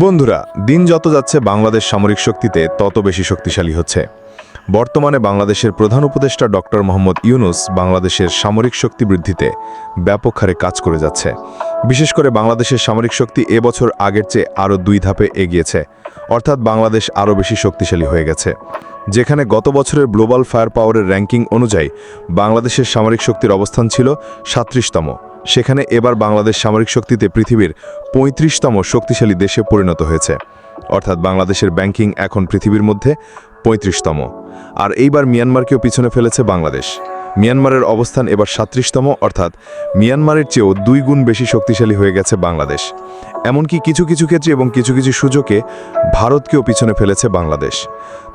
বন্ধুরা, দিন যত যাচ্ছে বাংলাদেশ সামরিক শক্তিতে তত বেশি শক্তিশালী হচ্ছে। বর্তমানে বাংলাদেশের প্রধান উপদেষ্টা ডক্টর মোহাম্মদ ইউনূস বাংলাদেশের সামরিক শক্তি বৃদ্ধিতে ব্যাপক হারে কাজ করে যাচ্ছে। বিশেষ করে বাংলাদেশের সামরিক শক্তি এবছর আগের চেয়ে আরও 2 ধাপে এগিয়েছে, অর্থাৎ বাংলাদেশ আরও বেশি শক্তিশালী হয়ে গেছে। যেখানে গত বছরের গ্লোবাল ফায়ার পাওয়ারের র্যাঙ্কিং অনুযায়ী বাংলাদেশের সামরিক শক্তির অবস্থান ছিল 37তম, সেখানে এবার বাংলাদেশ সামরিক শক্তিতে পৃথিবীর 35তম শক্তিশালী দেশে পরিণত হয়েছে। অর্থাৎ বাংলাদেশের ব্যাংকিং এখন পৃথিবীর মধ্যে 35তম। আর এইবার মিয়ানমারকেও পিছনে ফেলেছে বাংলাদেশ। মিয়ানমারের অবস্থান এবার 37তম, অর্থাৎ মিয়ানমারের চেয়েও 2 গুণ বেশি শক্তিশালী হয়ে গেছে বাংলাদেশ। এমনকি কিছু কিছু ক্ষেত্রে এবং কিছু কিছু সুযোগে ভারতকেও পিছনে ফেলেছে বাংলাদেশ।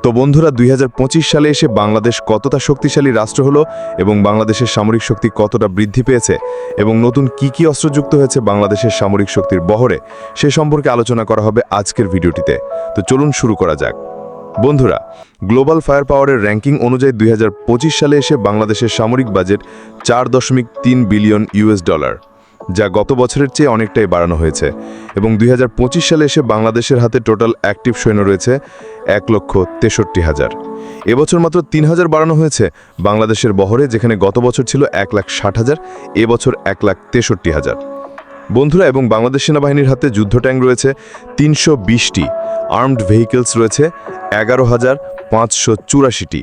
তো বন্ধুরা, 2025 সালে এসে বাংলাদেশ কতটা শক্তিশালী রাষ্ট্র হলো এবং বাংলাদেশের সামরিক শক্তি কতটা বৃদ্ধি পেয়েছে এবং নতুন কি অস্ত্র যুক্ত হয়েছে বাংলাদেশের সামরিক শক্তির বহরে, সে সম্পর্কে আলোচনা করা হবে আজকের ভিডিওটিতে। তো চলুন শুরু করা যাক। বন্ধুরা, গ্লোবাল ফায়ার পাওয়ারের র্যাঙ্কিং অনুযায়ী 2025 সালে এসে বাংলাদেশের সামরিক বাজেট 4.3 বিলিয়ন ডলার, যা গত বছরের চেয়ে অনেকটাই বাড়ানো হয়েছে। এবং 2025 সালে এসে বাংলাদেশের হাতে টোটাল অ্যাক্টিভ সৈন্য রয়েছে 1,63,000। এবছর মাত্র 3,000 বাড়ানো হয়েছে বাংলাদেশের বহরে, যেখানে গত বছর ছিল 1,60,000, এবছর 1,63,000। বন্ধুরা, এবং বাংলাদেশ সেনাবাহিনীর হাতে যুদ্ধ ট্যাঙ্ক রয়েছে 320টি, আর্মড ভেহিকেলস রয়েছে 11,584টি,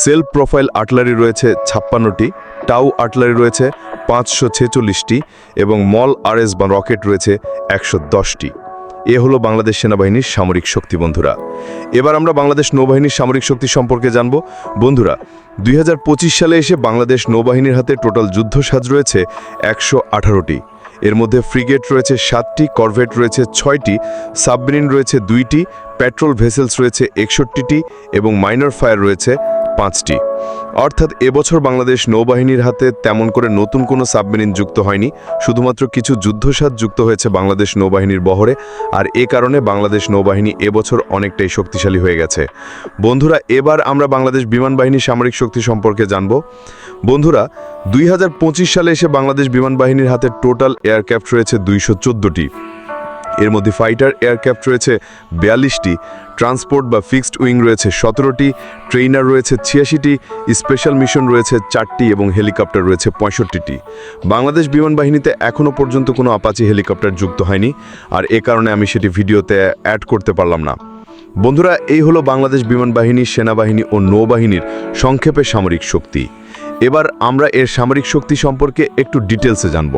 সেলফ প্রোফাইল আর্টিলারি রয়েছে 56টি, টাউ আর্টিলারি রয়েছে 546টি এবং মল আরএস বা রকেট রয়েছে 110টি। এ হলো বাংলাদেশ সেনাবাহিনীর সামরিক শক্তি। বন্ধুরা, এবার আমরা বাংলাদেশ নৌবাহিনীর সামরিক শক্তি সম্পর্কে জানব। বন্ধুরা, 2025 সালে এসে বাংলাদেশ নৌবাহিনীর হাতে টোটাল যুদ্ধসাজ রয়েছে 118টি। এর মধ্যে ফ্রিগেট রয়েছে 7টি, করভেট রয়েছে 6টি, সাবমেরিন রয়েছে 2টি, পেট্রোল ভেসেলস রয়েছে 61টি এবং মাইনর ফায়ার রয়েছে 5টি। অর্থাৎ এবছর বাংলাদেশ নৌবাহিনীর হাতে তেমন করে নতুন কোনো সাবমেরিন যুক্ত হয়নি, শুধুমাত্র কিছু যুদ্ধসাজ যুক্ত হয়েছে বাংলাদেশ নৌবাহিনীর বহরে। আর এ কারণে বাংলাদেশ নৌবাহিনী এবছর অনেকটাই শক্তিশালী হয়ে গেছে। বন্ধুরা, এবার আমরা বাংলাদেশ বিমান বাহিনীর সামরিক শক্তি সম্পর্কে জানব। বন্ধুরা, 2025 সালে এসে বাংলাদেশ বিমান বাহিনীর হাতে টোটাল এয়ারক্রাফট রয়েছে 214টি। এর মধ্যে ফাইটার এয়ারক্রাফট রয়েছে 42টি, ট্রান্সপোর্ট বা ফিক্সড উইং রয়েছে 17টি, ট্রেইনার রয়েছে 86টি, স্পেশাল মিশন রয়েছে 4টি এবং হেলিকপ্টার রয়েছে 65টি। বাংলাদেশ বিমান বাহিনীতে এখনও পর্যন্ত কোনো আপাচি হেলিকপ্টার যুক্ত হয়নি, আর এ কারণে আমি সেটি ভিডিওতে অ্যাড করতে পারলাম না। বন্ধুরা, এই হলো বাংলাদেশ বিমান বাহিনী, সেনাবাহিনী ও নৌবাহিনীর সংক্ষেপে সামরিক শক্তি। এবার আমরা এর সামরিক শক্তি সম্পর্কে একটু ডিটেলসে জানব।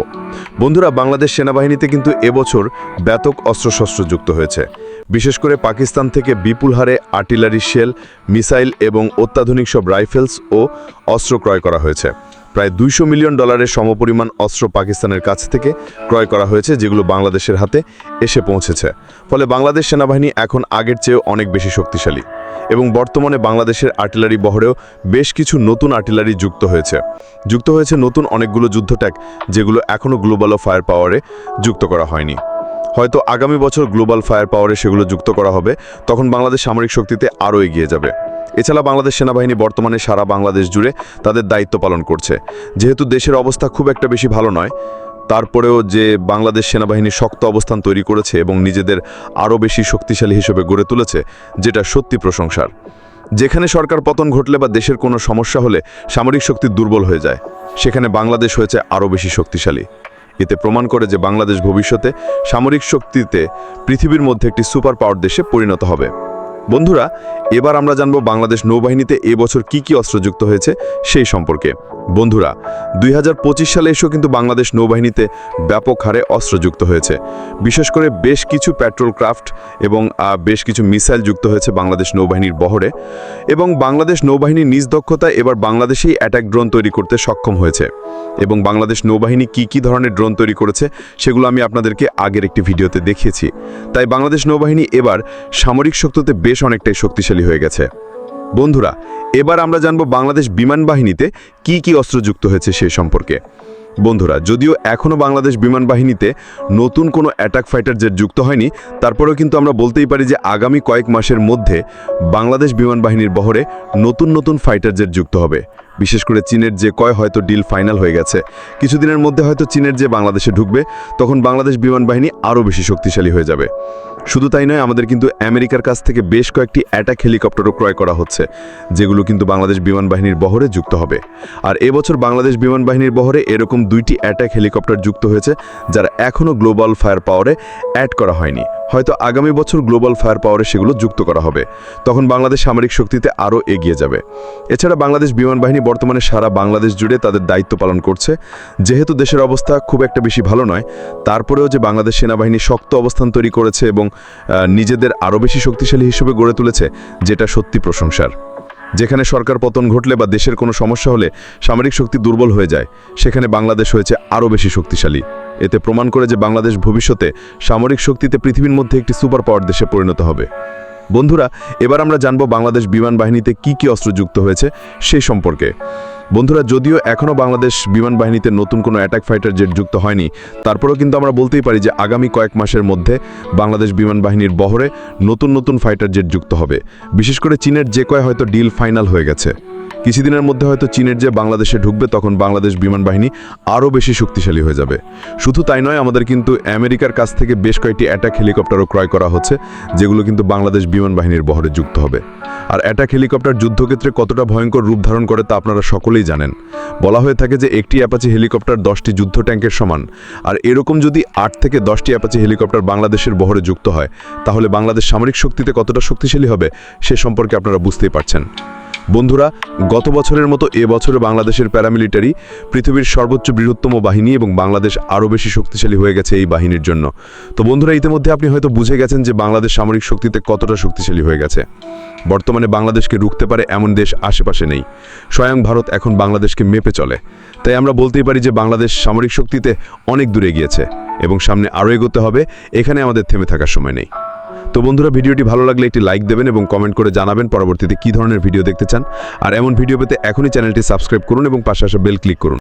বন্ধুরা, বাংলাদেশ সেনাবাহিনীতে কিন্তু এবছর ব্যাপক অস্ত্রশস্ত্র যুক্ত হয়েছে। বিশেষ করে পাকিস্তান থেকে বিপুল হারে আর্টিলারি শেল, মিসাইল এবং অত্যাধুনিক সব রাইফেলস ও অস্ত্র ক্রয় করা হয়েছে। প্রায় $200 মিলিয়ন সমপরিমাণ অস্ত্র পাকিস্তানের কাছ থেকে ক্রয় করা হয়েছে, যেগুলো বাংলাদেশের হাতে এসে পৌঁছেছে। ফলে বাংলাদেশ সেনাবাহিনী এখন আগের চেয়েও অনেক বেশি শক্তিশালী এবং বর্তমানে বাংলাদেশের আর্টিলারি বহরেও বেশ কিছু নতুন আর্টিলারি যুক্ত হয়েছে নতুন অনেকগুলো যুদ্ধ ট্যাঙ্ক, যেগুলো এখনও গ্লোবাল ফায়ার পাওয়ারে যুক্ত করা হয়নি। হয়তো আগামী বছর গ্লোবাল ফায়ার পাওয়ারে সেগুলো যুক্ত করা হবে, তখন বাংলাদেশ সামরিক শক্তিতে আরও এগিয়ে যাবে। এছাড়া বাংলাদেশ সেনাবাহিনী বর্তমানে সারা বাংলাদেশ জুড়ে তাদের দায়িত্ব পালন করছে। যেহেতু দেশের অবস্থা খুব একটা বেশি ভালো নয়, তারপরেও যে বাংলাদেশ সেনাবাহিনী শক্ত অবস্থান তৈরি করেছে এবং নিজেদের আরও বেশি শক্তিশালী হিসেবে গড়ে তুলেছে, যেটা সত্যি প্রশংসার। যেখানে সরকার পতন ঘটলে বা দেশের কোনো সমস্যা হলে সামরিক শক্তি দুর্বল হয়ে যায়, সেখানে বাংলাদেশ হয়েছে আরও বেশি শক্তিশালী। এতে প্রমাণ করে যে বাংলাদেশ ভবিষ্যতে সামরিক শক্তিতে পৃথিবীর মধ্যে একটি সুপার পাওয়ার দেশে পরিণত হবে। বন্ধুরা, এবার আমরা জানব বাংলাদেশ নৌবাহিনীতে এবছর কি অস্ত্র যুক্ত হয়েছে সেই সম্পর্কে। বন্ধুরা, 2025 সালে এসেও কিন্তু বাংলাদেশ নৌবাহিনীতে ব্যাপক হারে অস্ত্র যুক্ত হয়েছে। বিশেষ করে বেশ কিছু পেট্রোল ক্রাফট এবং বেশ কিছু মিসাইল যুক্ত হয়েছে বাংলাদেশ নৌবাহিনীর বহরে। এবং বাংলাদেশ নৌবাহিনীর নিজ দক্ষতায় এবার বাংলাদেশেই অ্যাটাক ড্রোন তৈরি করতে সক্ষম হয়েছে। এবং বাংলাদেশ নৌবাহিনী কি ধরনের ড্রোন তৈরি করেছে সেগুলো আমি আপনাদেরকে আগের একটি ভিডিওতে দেখিয়েছি। তাই বাংলাদেশ নৌবাহিনী এবার সামরিক শক্তিতে বেশ অনেকটাই শক্তিশালী হয়ে গেছে। বন্ধুরা, এবার আমরা জানব বাংলাদেশ বিমান বাহিনীতে কি অস্ত্র যুক্ত হয়েছে সেই সম্পর্কে। বন্ধুরা, যদিও এখনও বাংলাদেশ বিমান বাহিনীতে নতুন কোনো অ্যাটাক ফাইটার জেট যুক্ত হয়নি, তারপরেও কিন্তু আমরা বলতেই পারি যে আগামী কয়েক মাসের মধ্যে বাংলাদেশ বিমান বাহিনীর বহরে নতুন ফাইটার জেট যুক্ত হবে। বিশেষ করে চীনের যে হয়তো ডিল ফাইনাল হয়ে গেছে, কিছুদিনের মধ্যে হয়তো চীনের যে বাংলাদেশে ঢুকবে, তখন বাংলাদেশ বিমান বাহিনী আরও বেশি শক্তিশালী হয়ে যাবে। শুধু তাই নয়, আমাদের কিন্তু আমেরিকার কাছ থেকে বেশ কয়েকটি অ্যাটাক হেলিকপ্টারও ক্রয় করা হচ্ছে, যেগুলো কিন্তু বাংলাদেশ বিমান বাহিনীর বহরে যুক্ত হবে। আর এবছর বাংলাদেশ বিমান বাহিনীর বহরে এরকম 2টি অ্যাটাক হেলিকপ্টার যুক্ত হয়েছে, যারা এখনও গ্লোবাল ফায়ার পাওয়ারে অ্যাড করা হয়নি। হয়তো আগামী বছর গ্লোবাল ফায়ার পাওয়ারে সেগুলো যুক্ত করা হবে, তখন বাংলাদেশ সামরিক শক্তিতে আরও এগিয়ে যাবে। এছাড়া বাংলাদেশ বিমান বাহিনী বর্তমানে সারা বাংলাদেশ জুড়ে তাদের দায়িত্ব পালন করছে। যেহেতু দেশের অবস্থা খুব একটা বেশি ভালো নয়, তারপরেও যে বাংলাদেশ সেনাবাহিনী শক্ত অবস্থান তৈরি করেছে এবং নিজেদের আরও বেশি শক্তিশালী হিসেবে গড়ে তুলেছে, যেটা সত্যি প্রশংসার। যেখানে সরকার পতন ঘটলে বা দেশের কোনো সমস্যা হলে সামরিক শক্তি দুর্বল হয়ে যায়, সেখানে বাংলাদেশ হয়েছে আরও বেশি শক্তিশালী। এতে প্রমাণ করে যে বাংলাদেশ ভবিষ্যতে সামরিক শক্তিতে পৃথিবীর মধ্যে একটি সুপার পাওয়ার দেশে পরিণত হবে। বন্ধুরা, এবার আমরা জানব বাংলাদেশ বিমান বাহিনীতে কি কি অস্ত্র যুক্ত হয়েছে সেই সম্পর্কে। বন্ধুরা, যদিও এখনও বাংলাদেশ বিমান বাহিনীতে নতুন কোনো অ্যাটাক ফাইটার জেট যুক্ত হয়নি, তারপরেও কিন্তু আমরা বলতেই পারি যে আগামী কয়েক মাসের মধ্যে বাংলাদেশ বিমান বাহিনীর বহরে নতুন নতুন ফাইটার জেট যুক্ত হবে। বিশেষ করে চীনের যে কয় হয়তো ডিল ফাইনাল হয়ে গেছে। কিছুদিনের মধ্যে হয়তো চীনের যে বাংলাদেশে ঢুকবে, তখন বাংলাদেশ বিমান বাহিনী আরও বেশি শক্তিশালী হয়ে যাবে। শুধু তাই নয়, আমাদের কিন্তু আমেরিকার কাছ থেকে বেশ কয়েকটি অ্যাটাক হেলিকপ্টারও ক্রয় করা হচ্ছে, যেগুলো কিন্তু বাংলাদেশ বিমান বাহিনীর বহরে যুক্ত হবে। আর অ্যাটাক হেলিকপ্টার যুদ্ধক্ষেত্রে কতটা ভয়ঙ্কর রূপ ধারণ করে তা আপনারা সকলেই জানেন। বলা হয়ে থাকে যে একটি অ্যাপাচি হেলিকপ্টার 10টি যুদ্ধ ট্যাঙ্কের সমান। আর এরকম যদি 8 থেকে 10টি অ্যাপাচি হেলিকপ্টার বাংলাদেশের বহরে যুক্ত হয়, তাহলে বাংলাদেশ সামরিক শক্তিতে কতটা শক্তিশালী হবে সে সম্পর্কে আপনারা বুঝতেই পারছেন। বন্ধুরা, গত বছরের মতো এবছরে বাংলাদেশের প্যারামিলিটারি পৃথিবীর সর্বোচ্চ বৃহত্তম বাহিনী এবং বাংলাদেশ আরও বেশি শক্তিশালী হয়ে গেছে এই বাহিনীর জন্য। তো বন্ধুরা, ইতিমধ্যে আপনি হয়তো বুঝে গেছেন যে বাংলাদেশ সামরিক শক্তিতে কতটা শক্তিশালী হয়ে গেছে। বর্তমানে বাংলাদেশকে রুখতে পারে এমন দেশ আশেপাশে নেই। স্বয়ং ভারত এখন বাংলাদেশকে মেপে চলে। তাই আমরা বলতেই পারি যে বাংলাদেশ সামরিক শক্তিতে অনেক দূরে গিয়েছে এবং সামনে আরও এগোতে হবে। এখানে আমাদের থেমে থাকার সময় নেই। তো বন্ধুরা, ভিডিওটি ভালো লাগলে একটি লাইক দেবেন এবং কমেন্ট করে জানাবেন পরবর্তীতে কী ধরনের ভিডিও দেখতে চান। আর এমন ভিডিও পেতে এখনই চ্যানেলটি সাবস্ক্রাইব করুন এবং পাশে আসা বেল ক্লিক করুন।